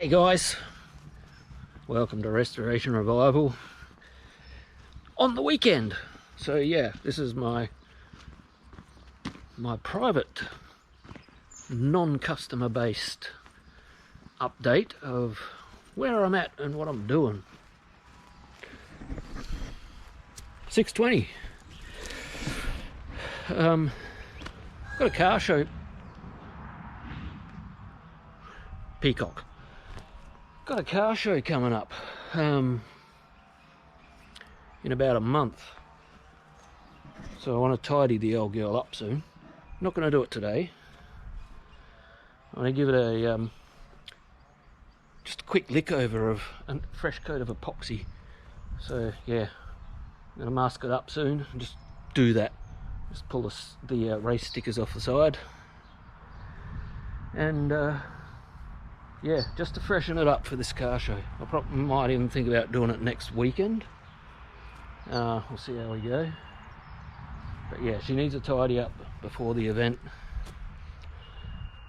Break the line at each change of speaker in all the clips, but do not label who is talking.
Hey guys, welcome to Restoration Revival on the weekend. So yeah, this is my private non-customer based update of where I'm at and what I'm doing. 6:20. Got a car show. Peacock. Got a car show coming up in about a month, so I want to tidy the old girl up soon. Not going to do it today. I want to give it a just a quick lick over of a fresh coat of epoxy. So yeah, I'm going to mask it up soon and just do that. Just pull the race stickers off the side and yeah, just to freshen it up for this car show. I probably might even think about doing it next weekend. We'll see how we go. But yeah, she needs a tidy up before the event.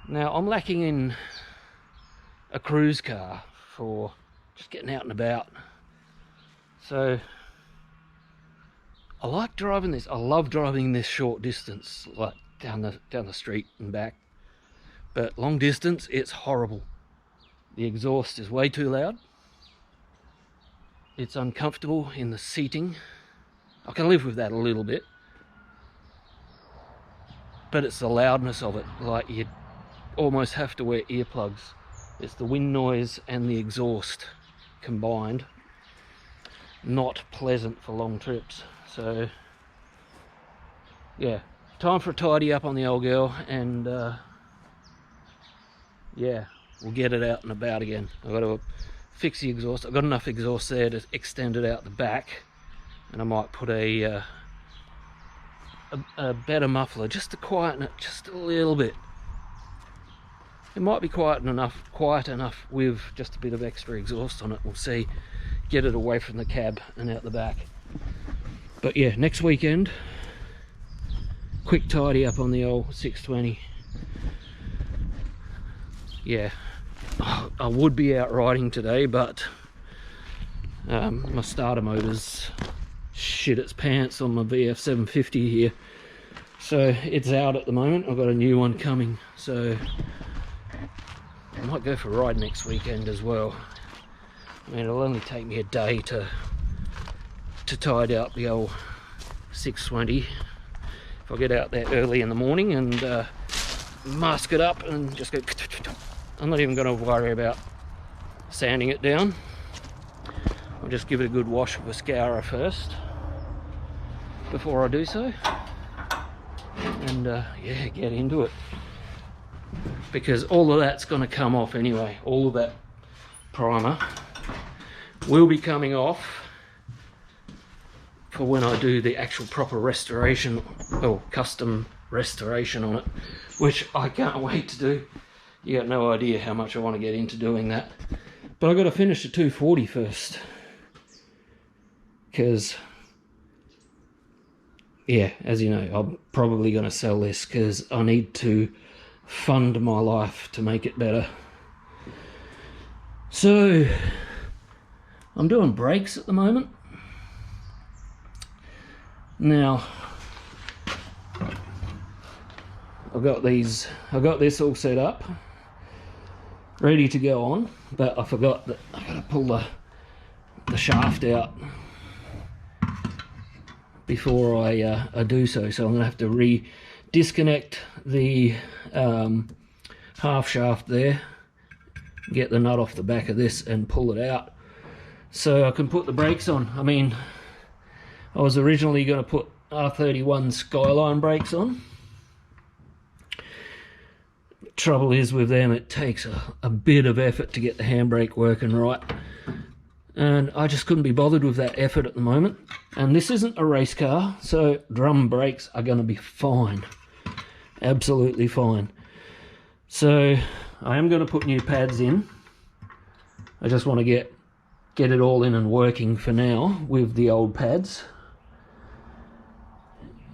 Now, I'm lacking in a cruise car for just getting out and about. So, I like driving this. I love driving this short distance, like down the street and back. But long distance, it's horrible. The exhaust is way too loud. It's uncomfortable in the seating. I can live with that a little bit. But it's the loudness of it. Like, you almost have to wear earplugs. It's the wind noise and the exhaust combined. Not pleasant for long trips. So, yeah. Time for a tidy up on the old girl and yeah. We'll get it out and about again. I've got to fix the exhaust. I've got enough exhaust there to extend it out the back, and I might put a better muffler just to quieten it just a little bit. It might be quiet enough with just a bit of extra exhaust on it. We'll see. Get it away from the cab and out the back. But yeah, next weekend, quick tidy up on the old 620. Yeah, I would be out riding today, but my starter motor's shit its pants on my VF 750 here, so it's out at the moment. I've got a new one coming, so I might go for a ride next weekend as well. I mean, it'll only take me a day to tidy up the old 620 if I get out there early in the morning and mask it up and just go. I'm not even going to worry about sanding it down. I'll just give it a good wash with a scourer first before I do so, and yeah, get into it, because all of that's going to come off anyway. All of that primer will be coming off for when I do the actual proper restoration or custom restoration on it, which I can't wait to do. You got no idea how much I want to get into doing that. But I've got to finish the 240 first. Because, yeah, as you know, I'm probably going to sell this because I need to fund my life to make it better. So, I'm doing brakes at the moment. Now, I've got this all set up, ready to go on, but I forgot that I've got to pull the shaft out before I do so. So I'm going to have to disconnect the half shaft there, get the nut off the back of this and pull it out so I can put the brakes on. I mean, I was originally going to put R31 Skyline brakes on. Trouble is with them, it takes a bit of effort to get the handbrake working right, and I just couldn't be bothered with that effort at the moment. And this isn't a race car, so drum brakes are going to be fine, absolutely fine. So I am going to put new pads in. I just want to get it all in and working for now with the old pads,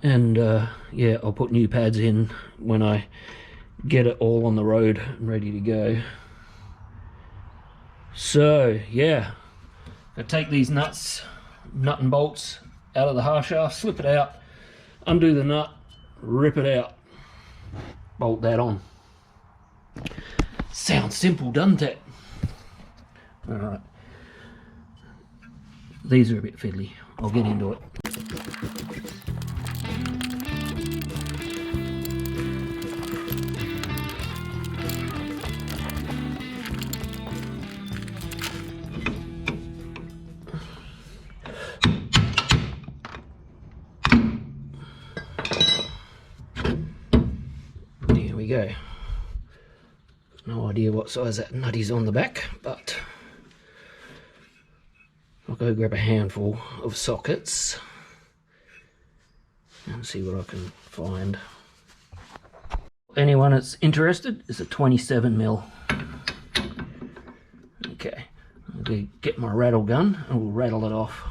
and yeah, I'll put new pads in when I get it all on the road and ready to go. So yeah, I take these nut and bolts out of the half shaft, slip it out, undo the nut, rip it out, bolt that on. Sounds simple, doesn't it? Alright. These are a bit fiddly. I'll get into it. Here we go. No idea what size that nut is on the back, but I'll go grab a handful of sockets and see what I can find. Anyone that's interested, it's a 27mm. Okay, I'm going to get my rattle gun and we'll rattle it off.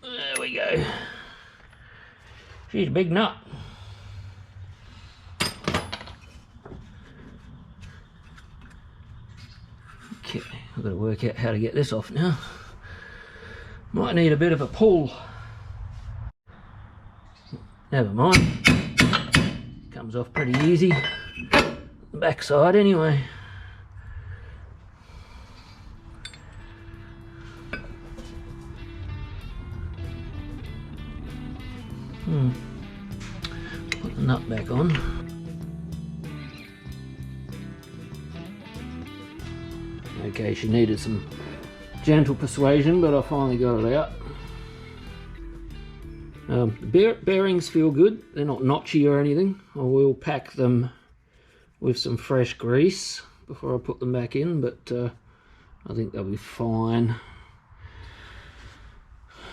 There we go. She's a big nut. Okay, I've got to work out how to get this off now. Might need a bit of a pull. Never mind. Comes off pretty easy. The back side anyway. Put the nut back on. Okay, she needed some gentle persuasion, but I finally got it out. The bearings feel good. They're not notchy or anything. I will pack them with some fresh grease before I put them back in, but I think they'll be fine.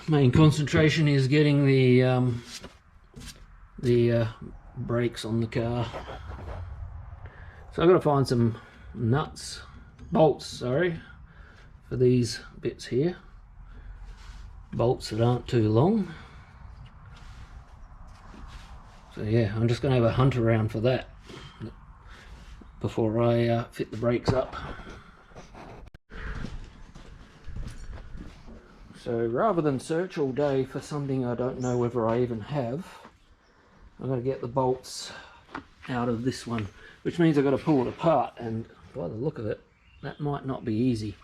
Main concentration is getting the brakes on the car. So I've got to find some bolts, sorry, for these bits here. Bolts that aren't too long. So yeah, I'm just going to have a hunt around for that before I fit the brakes up. So rather than search all day for something I don't know whether I even have, I'm going to get the bolts out of this one, which means I've got to pull it apart, and by the look of it, that might not be easy.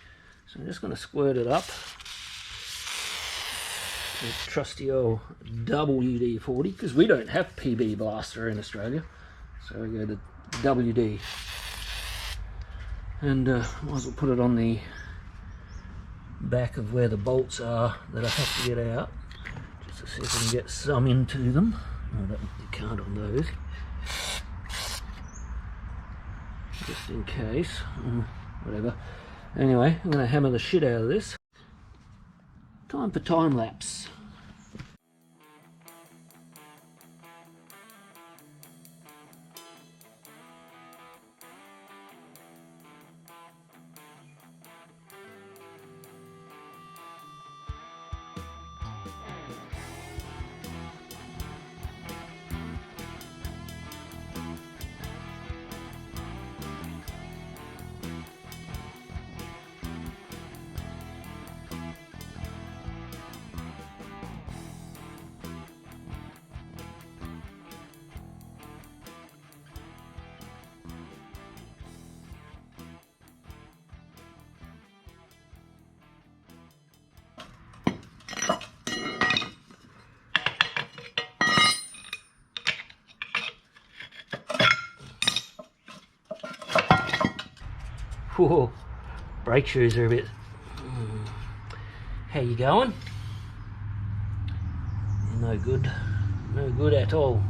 So I'm just going to squirt it up with trusty old WD-40, because we don't have PB Blaster in Australia, so we go to WD. And might as well put it on the back of where the bolts are that I have to get out, just to see if I can get some into them. No, you can't on those. Just in case, whatever. Anyway, I'm going to hammer the shit out of this. Time for time lapse. Whoa, brake shoes are a bit... How you going? No good. No good at all.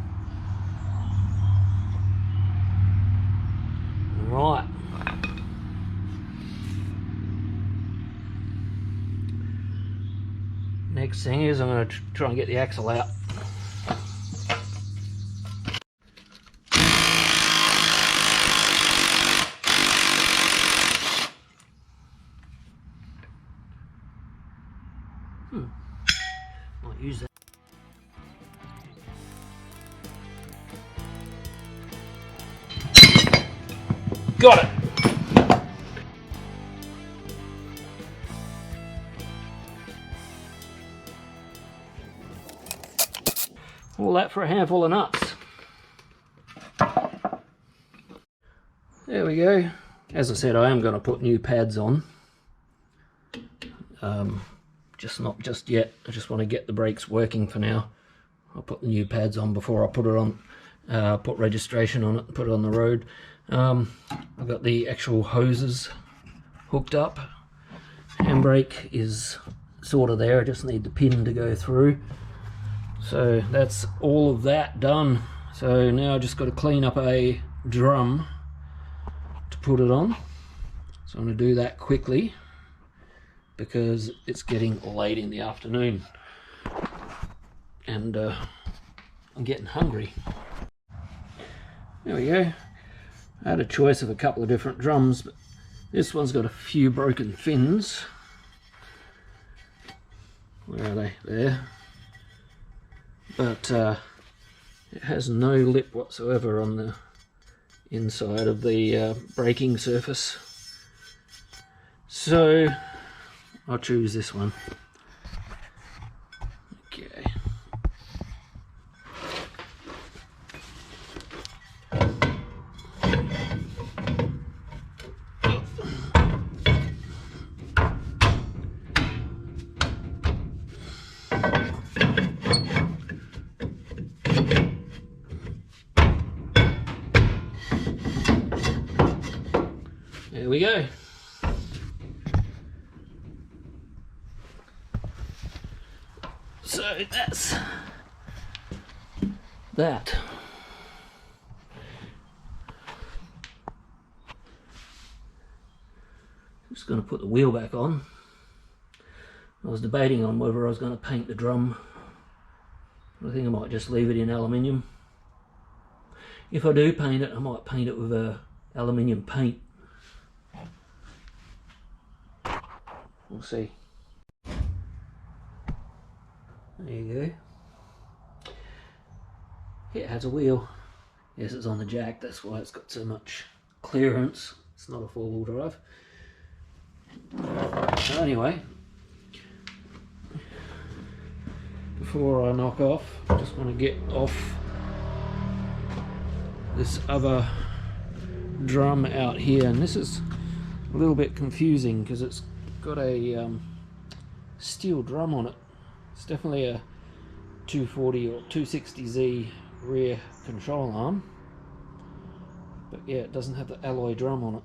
Right. Next thing is I'm going to try and get the axle out. Might use that. Got it. All that for a handful of nuts. There we go. As I said, I am going to put new pads on. Just not just yet. I just want to get the brakes working for now. I'll put the new pads on before I put it on. Put registration on it and put it on the road. I've got the actual hoses hooked up. Handbrake is sort of there. I just need the pin to go through. So that's all of that done. So now I just got to clean up a drum to put it on. So I'm going to do that quickly because it's getting late in the afternoon and I'm getting hungry. There we go. I had a choice of a couple of different drums, but this one's got a few broken fins. Where are they? There. But it has no lip whatsoever on the inside of the braking surface. So I'll choose this one. Okay. There we go. So that's that. Just going to put the wheel back on. I was debating on whether I was going to paint the drum. I think I might just leave it in aluminium. If I do paint it, I might paint it with aluminium paint. We'll see. There you go. It has a wheel. Yes, it's on the jack, that's why it's got so much clearance. It's not a four-wheel drive. So anyway, before I knock off, I just want to get off this other drum out here, and this is a little bit confusing because it's got a steel drum on it. It's definitely a 240 or 260Z rear control arm, but yeah, it doesn't have the alloy drum on it.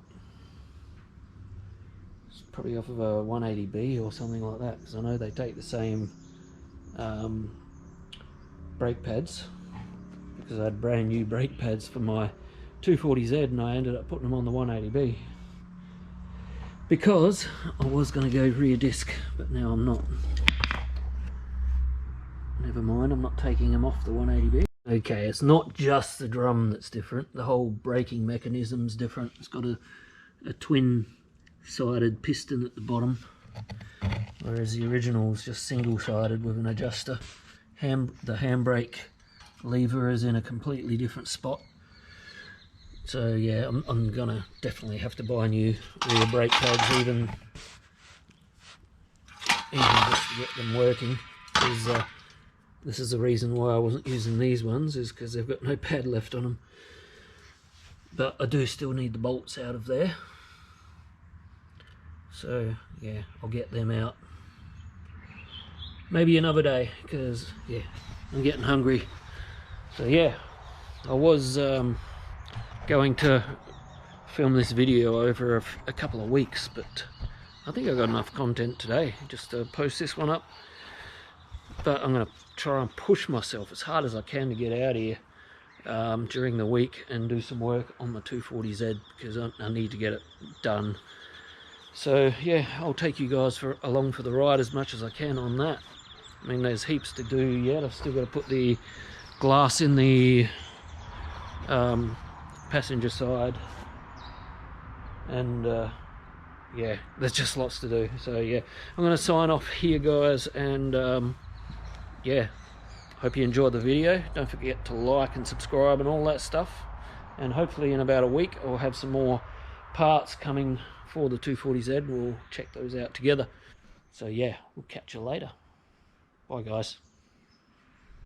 It's probably off of a 180B or something like that, because I know they take the same brake pads, because I had brand new brake pads for my 240Z and I ended up putting them on the 180B because I was going to go rear disc, but now I'm not. Never mind, I'm not taking them off the 180B. Okay, it's not just the drum that's different, the whole braking mechanism's different. It's got a twin-sided piston at the bottom, whereas the original was just single-sided with an adjuster. The handbrake lever is in a completely different spot. So yeah, I'm gonna definitely have to buy new rear brake pads, even just to get them working. Because this is the reason why I wasn't using these ones, is because they've got no pad left on them. But I do still need the bolts out of there. So yeah, I'll get them out maybe another day, because yeah, I'm getting hungry. So yeah, I was going to film this video over a couple of weeks, but I think I got enough content today just to post this one up. But I'm going to try and push myself as hard as I can to get out here during the week and do some work on my 240Z, because I need to get it done. So yeah, I'll take you guys along for the ride as much as I can on that. I mean, there's heaps to do yet. I've still got to put the glass in the passenger side, and yeah, there's just lots to do. So yeah, I'm going to sign off here, guys, and yeah, hope you enjoyed the video. Don't forget to like and subscribe and all that stuff, and hopefully in about a week I'll have some more parts coming for the 240Z. We'll check those out together. So yeah, we'll catch you later. Bye guys.